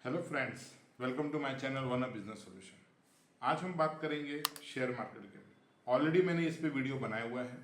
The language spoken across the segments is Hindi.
Hello friends, welcome to my channel one a business solution. आज हम बात करेंगे शेयर मार्केट के। ऑलरेडी मैंने इस पे वीडियो बनाया हुआ है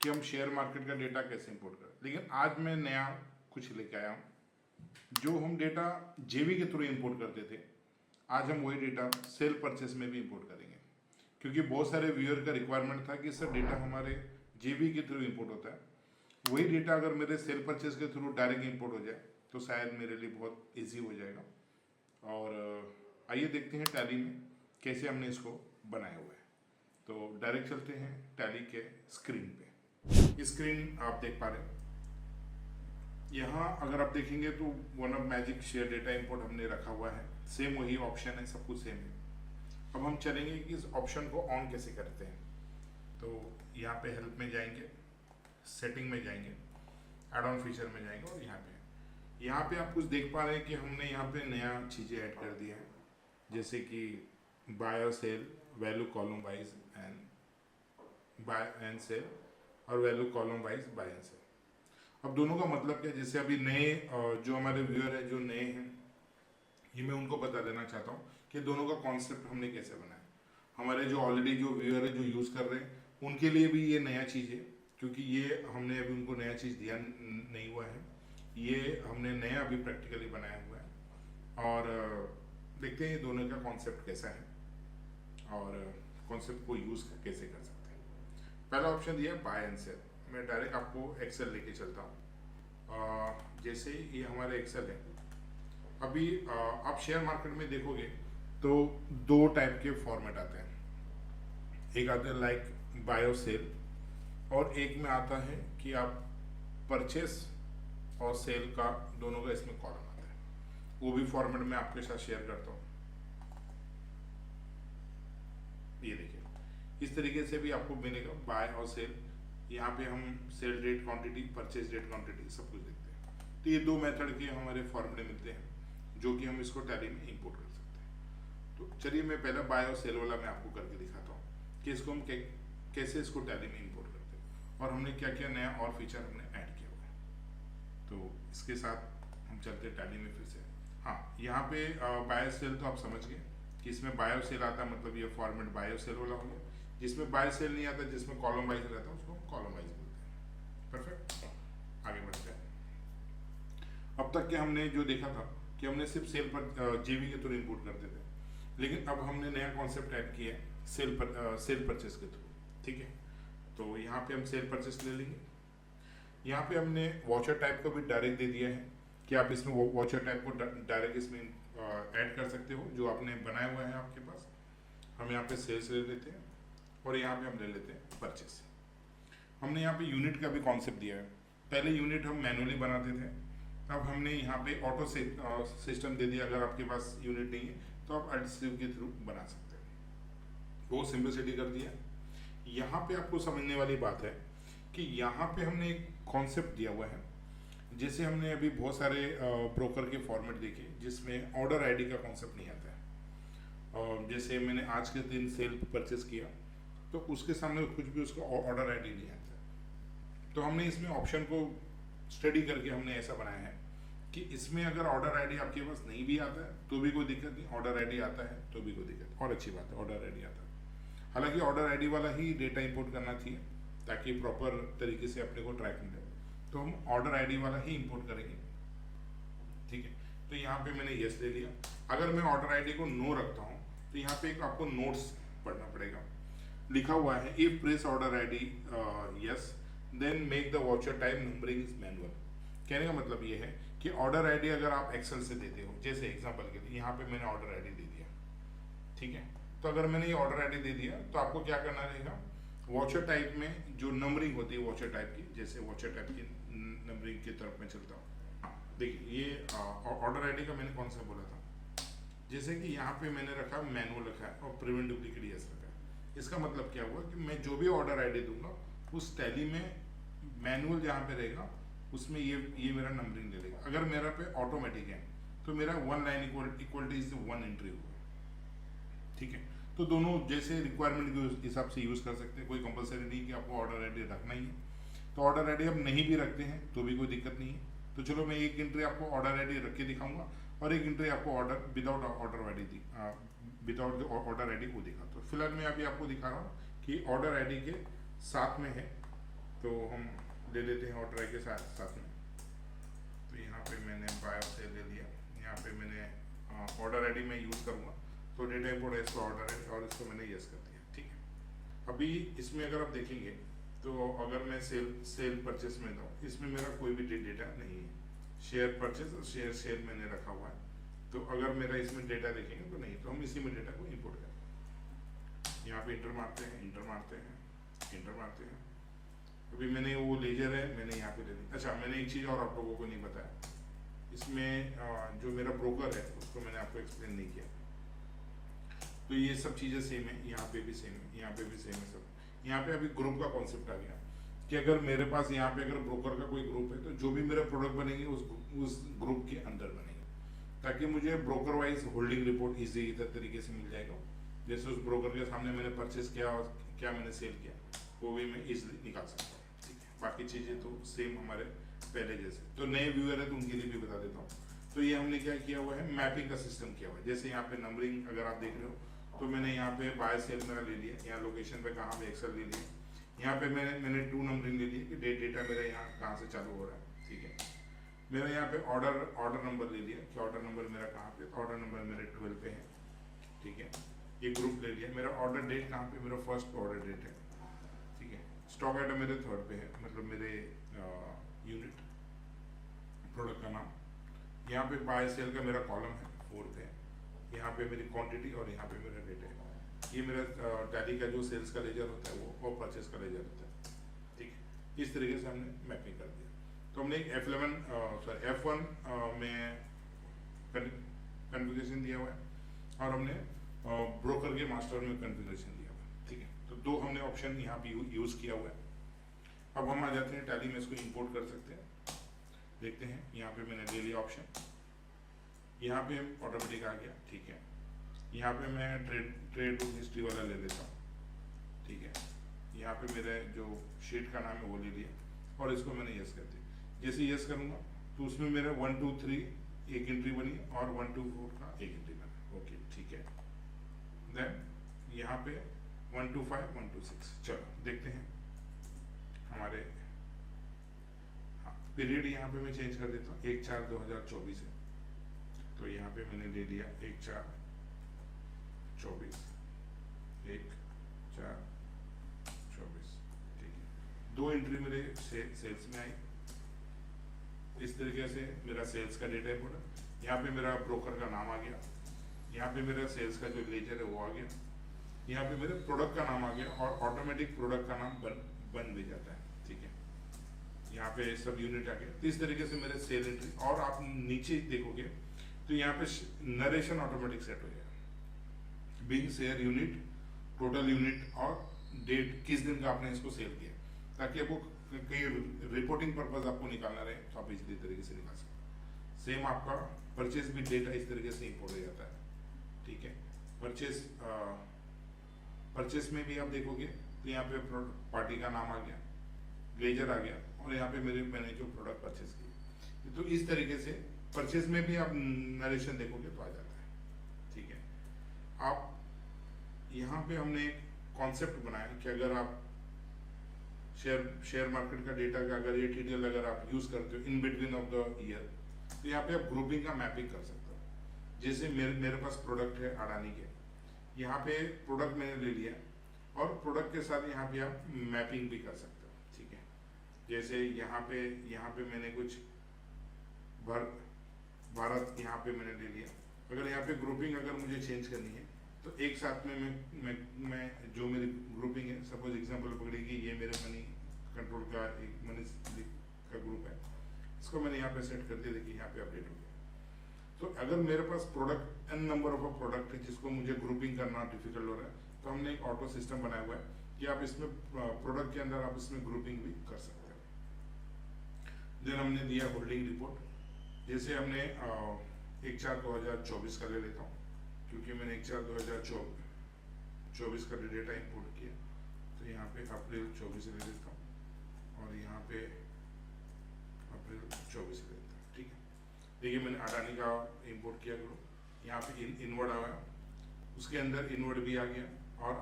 कि हम शेयर मार्केट का डेटा कैसे इंपोर्ट करें, लेकिन आज मैं नया कुछ लेके आया हूँ। जो हम डेटा जेवी के थ्रू इंपोर्ट करते थे, आज हम वही डेटा सेल परचेस में भी इंपोर्ट करेंगे, क्योंकि बहुत सारे व्यूअर का रिक्वायरमेंट था कि सर डेटा हमारे जेवी के थ्रू इंपोर्ट होता है, वही डेटा अगर मेरे सेल परचेस के थ्रू डायरेक्ट इंपोर्ट हो जाए तो शायद मेरे लिए बहुत इजी हो जाएगा। और आइए देखते हैं टैली में कैसे हमने इसको बनाया हुआ है। तो डायरेक्ट चलते हैं टैली के स्क्रीन पे। स्क्रीन आप देख पा रहे हैं, यहाँ अगर आप देखेंगे तो one of magic share data import हमने रखा हुआ है। सेम वही ऑप्शन है, सब कुछ सेम है। अब हम चलेंगे कि इस ऑप्शन को ऑन कैसे करते हैं। तो यहाँ पे हेल्प में जाएंगे, सेटिंग में जाएंगे, एड ऑन फीचर में जाएंगे और यहाँ पे आप कुछ देख पा रहे हैं कि हमने यहाँ पे नया चीज़ें ऐड कर दी है, जैसे कि बाय और sell, value column wise and buy and sell, और value column wise buy and sell. अब दोनों का मतलब क्या है, जैसे अभी नए जो हमारे व्यूअर है जो नए हैं, ये मैं उनको बता देना चाहता हूँ कि दोनों का कॉन्सेप्ट हमने कैसे बनाया। हमारे जो ऑलरेडी जो व्यूअर है जो यूज़ कर रहे हैं उनके लिए भी ये नया चीज़ है, क्योंकि ये हमने अभी उनको नया चीज़ दिया नहीं हुआ है, ये हमने नया अभी प्रैक्टिकली बनाया हुआ है। और देखते हैं ये दोनों का कॉन्सेप्ट कैसा है और कॉन्सेप्ट को यूज़ कैसे कर सकते हैं। पहला ऑप्शन दिया बाय एंड सेल। मैं डायरेक्ट आपको एक्सेल लेके चलता हूँ। जैसे ये हमारे एक्सेल है, अभी आप शेयर मार्केट में देखोगे तो दो टाइप के फॉर्मेट आते हैं। एक आता है लाइक बाय और सेल, और एक में आता है कि आप परचेस और सेल का दोनों का इसमें कॉलम आता है। वो भी फॉर्मेट में आपके साथ शेयर करता हूँ। ये देखिए, इस तरीके से भी आपको मिलेगा बाय और सेल। यहाँ पे हम cell rate quantity, purchase rate quantity सब कुछ देखते हैं। तो ये दो मेथड के हमारे फॉर्मूले मिलते हैं जो कि हम इसको टैली में इंपोर्ट कर सकते हैं। तो चलिए मैं पहला बाय और सेल वाला मैं आपको करके दिखाता हूँ कि इसको हम कैसे इसको टैली में इंपोर्ट करते हैं और हमने क्या क्या नया और फीचर हमने ऐड किया हुआ है। तो इसके साथ हम चलते हैं टैली में फिर से। हाँ, यहाँ पे बाय सेल तो आप समझ गए कि इसमें बाय और सेल आता है, मतलब ये फॉर्मेट बाय और सेल वाला हो गया। जिसमें बाय सेल नहीं आता, जिसमें कॉलम वाइज रहता है, उसको कॉलम वाइज बोलते हैं। परफेक्ट, आगे बढ़ते हैं। अब तक के हमने जो देखा था कि हमने सिर्फ सेल पर जेवी के थ्रू इंपोर्ट करते थे, लेकिन अब हमने नया कॉन्सेप्ट ऐड किया है सेल परचेस के थ्रू। ठीक है, तो यहाँ पे हम सेल परचेस ले लेंगे। यहाँ पे हमने वॉचर टाइप को भी डायरेक्ट दे दिया है कि आप इसमें वॉचर टाइप को डायरेक्ट इसमें ऐड कर सकते हो जो आपने बनाया हुआ है आपके पास। हम यहाँ पे सेल्स ले लेते हैं और यहाँ पे हम ले लेते हैं परचेस। हमने यहाँ पे यूनिट का भी कॉन्सेप्ट दिया है। पहले यूनिट हम मैनुअली बनाते थे, अब हमने यहाँ पे ऑटो सिस्टम दे दिया। अगर आपके पास यूनिट नहीं है तो आप एडसिव के थ्रू बना सकते हैं। वो सिंपलिसिटी कर दिया। यहाँ पे आपको समझने वाली बात है कि यहाँ पे हमने एक कॉन्सेप्ट दिया हुआ है। जैसे हमने अभी बहुत सारे ब्रोकर के फॉर्मेट देखे जिसमें ऑर्डर आईडी का कॉन्सेप्ट नहीं आता है। और जैसे मैंने आज के दिन सेल परचेस किया तो उसके सामने कुछ भी उसका ऑर्डर आईडी नहीं आता है। तो हमने इसमें ऑप्शन को स्टडी करके हमने ऐसा बनाया है कि इसमें अगर ऑर्डर आईडी आपके पास नहीं भी आता है तो भी कोई दिक्कत नहीं, ऑर्डर आईडी आता है तो भी कोई दिक्कत। और अच्छी बात है, ऑर्डर आईडी आता है। हालांकि ऑर्डर आईडी वाला ही डेटा इंपोर्ट करना चाहिए ताकि प्रॉपर तरीके से अपने को ट्रैक मिले। तो हम ऑर्डर आईडी वाला ही इंपोर्ट करेंगे। ठीक है, तो यहाँ पे मैंने यस ले लिया। अगर मैं ऑर्डर आईडी को नो रखता हूँ तो यहाँ पे एक आपको नोट्स पढ़ना पड़ेगा। लिखा हुआ है if press order ID yes then make the voucher type numbering is manual. कहने का मतलब ये है कि ऑर्डर आईडी अगर आप एक्सेल से देते हो, जैसे एग्जांपल के लिए यहाँ पे मैंने ऑर्डर आईडी दे दिया। ठीक है, तो अगर मैंने ये ऑर्डर आईडी दे दिया तो आपको क्या करना रहेगा, वॉचर टाइप में जो नंबरिंग होती है वॉचर टाइप की, जैसे वॉचर टाइप की नंबरिंग की तरफ मैं चलता हूँ। हाँ देखिए, ये ऑर्डर आईडी का मैंने कौन सा बोला था, जैसे कि यहाँ पे मैंने रखा मैनुअल रखा है और प्रिवेंट डुप्लीकेट यस रखा है। इसका मतलब क्या हुआ कि मैं जो भी ऑर्डर आईडी दूंगा उस टैली में मैनुअल जहाँ पे रहेगा उसमें ये मेरा नंबरिंग ले लेगा। अगर मेरा पे ऑटोमेटिक है तो मेरा one line equality is one entry होगा। ठीक है, तो दोनों जैसे रिक्वायरमेंट के हिसाब से यूज़ कर सकते हैं। कोई कंपलसरी नहीं कि आपको ऑर्डर आईडी रखना ही है। तो ऑर्डर आईडी हम नहीं भी रखते हैं तो भी कोई दिक्कत नहीं है। तो चलो मैं एक एंट्री आपको ऑर्डर आईडी रख के दिखाऊंगा। और एक एंट्री आपको ऑर्डर विदाउट ऑर्डर आईडी दी, विदाउट ऑर्डर आईडी वो दिखा। तो फिलहाल मैं अभी आपको दिखा रहा हूँ कि ऑर्डर आईडी के साथ में है, तो हम ले लेते हैं ऑर्डर आईडी के साथ में। तो यहाँ पे मैंने बाय और सेल ले लिया, यहाँ पे मैंने ऑर्डर आईडी में यूज़ करूँगा, तो डेटा इंपोर्ट है, इसको ऑर्डर है और इसको मैंने यस कर दिया, ठीक है। अभी इसमें अगर आप देखेंगे तो अगर मैं सेल परचेस में दूँ, इसमें मेरा कोई भी डेटा नहीं है, शेयर परचेस और शेयर सेल मैंने रखा हुआ है। तो अगर मेरा इसमें डेटा देखेंगे तो नहीं, तो हम इसी में डेटा को इंपोर्ट करें। यहाँ पे इंटर मारते हैं, इंटर मारते हैं, इंटर मारते हैं। अभी मैंने वो लेजर है, मैंने यहाँ पे ले ली। अच्छा, मैंने एक चीज़ और आप लोगों को नहीं बताया, इसमें जो मेरा ब्रोकर है उसको मैंने आपको एक्सप्लेन नहीं किया। तो ये सब चीज़ें सेम है, यहाँ पे भी सेम है, यहाँ पे भी सेम है सब। यहाँ पे अभी ग्रुप का कॉन्सेप्ट आ गया कि अगर मेरे पास यहाँ पे अगर ब्रोकर का कोई ग्रुप है तो जो भी मेरा प्रोडक्ट बनेंगे उस ग्रुप के अंदर बनेंगे, ताकि मुझे broker wise holding report easy तरीके से मिल जाएगा। जैसे उस ब्रोकर के सामने मैंने परचेस किया और क्या मैंने सेल किया, वो भी मैं इजीली निकाल सकता हूँ, ठीक है। बाकी चीज़ें तो सेम हमारे पहले जैसे। तो नए व्यूअर है तो उनके लिए भी बता देता हूँ। तो ये हमने क्या किया हुआ है, मैपिंग का सिस्टम किया हुआ है। जैसे यहाँ पे नंबरिंग अगर आप देख रहे हो, तो मैंने यहाँ पे बाय सेल मेरा ले लिया, यहाँ लोकेशन पे कहाँ पे एक्सेल ले लिया, यहाँ पे मैंने 2 नंबरिंग ले लिया कि डेटा मेरा यहाँ कहाँ से चालू हो रहा है, ठीक है। मेरा यहाँ पे ऑर्डर नंबर ले लिया कि ऑर्डर नंबर मेरा कहाँ पे, ऑर्डर नंबर मेरे 12 पे है, ठीक है। ये ग्रुप ले लिया। मेरा ऑर्डर डेट कहाँ पे, मेरा फर्स्ट पे ऑर्डर डेट है, ठीक है। स्टॉक आइटम मेरे 3rd पे है, मतलब मेरे यूनिट प्रोडक्ट का नाम। यहाँ पे बाय सेल का मेरा कॉलम है 4th है, यहाँ पे मेरी क्वांटिटी और यहाँ पे मेरा डेट है। ये मेरा टैली का जो सेल्स का लेजर होता है वो और परचेस का लेजर होता है, ठीक है। इस तरीके से हमने मैपिंग कर दिया। तो हमने एक F1 में कन्फिगरेशन दिया हुआ है और हमने ब्रोकर के मास्टर में कन्फिगरेशन दिया हुआ है, ठीक है। तो 2 हमने ऑप्शन यहाँ पे यूज़ किया हुआ है। अब हम आ जाते हैं टैली में, इसको इंपोर्ट कर सकते हैं। देखते हैं, यहाँ पे मैंने ले लिया ऑप्शन, यहाँ पे ऑटोमेटिक आ गया, ठीक है। यहाँ पे मैं ट्रेड हिस्ट्री वाला ले लेता हूँ, ठीक है। यहाँ पे मेरा जो शीट का नाम है वो ले लिया और इसको मैंने यस कर दिया। जैसे यस करूँगा तो उसमें मेरा 1 2 3 एक एंट्री बनी और 1 2 4 का एक एंट्री बना, ओके, ठीक है। देन यहाँ पे 1 2 5 1 2 6। चलो देखते हैं हमारे, हाँ, पीरियड यहाँ पे मैं चेंज कर देता हूँ, 1/4/2024 है। तो यहाँ पे मैंने ले लिया 1/4/24, 1/4/24, ठीक है। 2 एंट्री मेरे सेल्स में आई। इस तरीके से मेरा सेल्स का डेटा इंपोर्ट। यहाँ पे मेरा ब्रोकर का नाम आ गया, यहाँ पे मेरा सेल्स का जो लेजर है वो आ गया, यहाँ पे मेरे प्रोडक्ट का नाम आ गया और ऑटोमेटिक प्रोडक्ट का नाम बन भी जाता है, ठीक है। यहाँ पे सब यूनिट आ गया। तो इस तरीके से मेरे सेल एंट्री, और आप नीचे देखोगे तो यहाँ पे नरेशन ऑटोमेटिक सेट हो जाएगा, big share unit, total unit और डेट, किस दिन का आपने इसको सेल किया, ताकि आपको कहीं रिपोर्टिंग पर्पज आपको निकालना रहे तो आप इसी तरीके से निकाल सकते। सेम आपका परचेज भी डेटा इस तरीके से इंपोर्ट हो जाता है, ठीक है। परचेस में भी आप देखोगे तो यहाँ पे पार्टी का नाम आ गया, लेजर आ गया और यहाँ पे मैंने जो प्रोडक्ट परचेस किया। तो इस तरीके से परचेस में भी आप नरेशन देखोगे तो आ जाता है, ठीक है। आप यहाँ पे हमने एक कॉन्सेप्ट बनाया कि अगर आप शेयर मार्केट का डेटा का अगर ये डिटेल अगर आप यूज करते हो in between of the year, तो यहाँ पे आप ग्रुपिंग का मैपिंग कर सकते हो। जैसे मेरे पास प्रोडक्ट है अडानी के, यहाँ पे प्रोडक्ट मैंने ले लिया और प्रोडक्ट के साथ यहाँ पे आप मैपिंग भी कर सकते हो, ठीक है। जैसे यहाँ पे मैंने कुछ भारत यहाँ पे मैंने ले लिया। अगर यहाँ पे ग्रुपिंग अगर मुझे चेंज करनी है तो एक साथ में मैं जो मेरी ग्रुपिंग है, सपोज एग्जांपल पकड़िए कि ये मेरे मनी कंट्रोल का एक मनी का ग्रुप है, इसको मैंने यहाँ पे सेट कर दिया। देखिए यहाँ पे अपडेट हो गया। तो अगर मेरे पास product n number of a product है जिसको मुझे ग्रुपिंग करना डिफिकल्ट हो रहा है, तो हमने एक ऑटो सिस्टम बनाया हुआ है कि आप इसमें प्रोडक्ट के अंदर आप इसमें ग्रुपिंग भी कर सकते हो। देन हमने दिया होल्डिंग रिपोर्ट। जैसे हमने 1/4/2024 का ले लेता हूँ, क्योंकि मैंने 1/4/2024 का डेटा इंपोर्ट किया। तो यहाँ पे अप्रैल 24 ले लेता हूँ और यहाँ पे अप्रैल 24 ले लेता हूँ, ठीक है। देखिए मैंने अडानी का इंपोर्ट किया करो, यहाँ पे इनवर्ड आया, उसके अंदर इनवर्ड भी आ गया और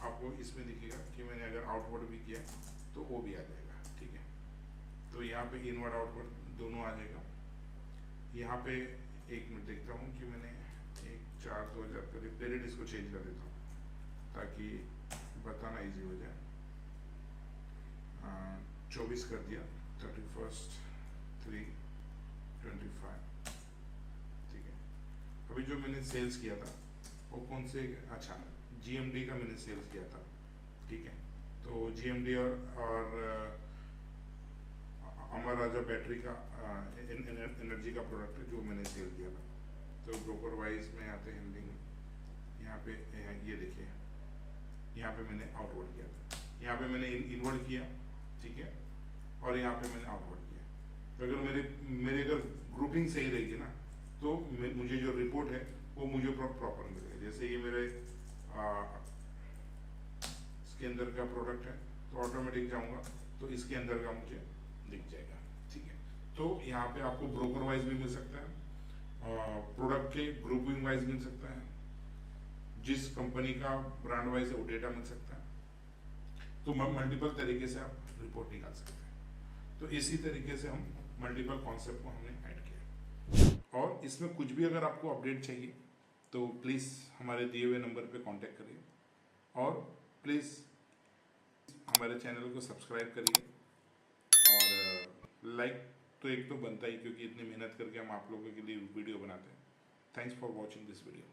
आपको इसमें दिखेगा कि मैंने अगर आउटवर्ड भी किया तो वो भी आ जाएगा। ठीक है, तो यहाँ पे इनवर्ड आउटवर्ड दोनों आ जाएगा। यहाँ पे एक मिनट देखता हूँ कि मैंने 1/4/2000 का पीरियड इसको चेंज कर देता हूँ ताकि बताना इजी हो जाए। 24 कर दिया, 31/3/25। ठीक है, अभी जो मैंने सेल्स किया था वो कौन से, अच्छा GMD का मैंने सेल्स किया था। ठीक है, तो GMD और अमर राजा बैटरी का एनर्जी का प्रोडक्ट है जो मैंने सेल किया था। तो ब्रोकर वाइज में आते हैं लिंक, यहाँ पे ये देखिए, यहाँ पे मैंने आउटवर्ड किया था, यहाँ पे मैंने इनवर्ड किया। ठीक है, और यहाँ पे मैंने आउटवर्ड किया। तो अगर मेरे अगर ग्रुपिंग सही रहेगी ना तो मुझे जो रिपोर्ट है वो मुझे प्रॉपर मिलेगा। जैसे ये मेरे इसके अंदर का प्रोडक्ट है तो ऑटोमेटिक जाऊंगा तो इसके अंदर का मुझे दिख जाएगा। ठीक है, तो यहाँ पे आपको ब्रोकर वाइज भी मिल सकता है, प्रोडक्ट के ग्रुपिंग वाइज मिल सकता है, जिस कंपनी का ब्रांड वाइज है वो डेटा मिल सकता है। तो मल्टीपल तरीके से आप रिपोर्ट निकाल सकते हैं। तो इसी तरीके से हम मल्टीपल कॉन्सेप्ट को हमने ऐड किया। और इसमें कुछ भी अगर आपको अपडेट चाहिए तो प्लीज़ हमारे दिए हुए नंबर पे कांटेक्ट करिए और प्लीज़ हमारे चैनल को सब्सक्राइब करिए। और लाइक तो एक तो बनता ही, क्योंकि इतनी मेहनत करके हम आप लोगों के लिए वीडियो बनाते हैं। Thanks for watching this video.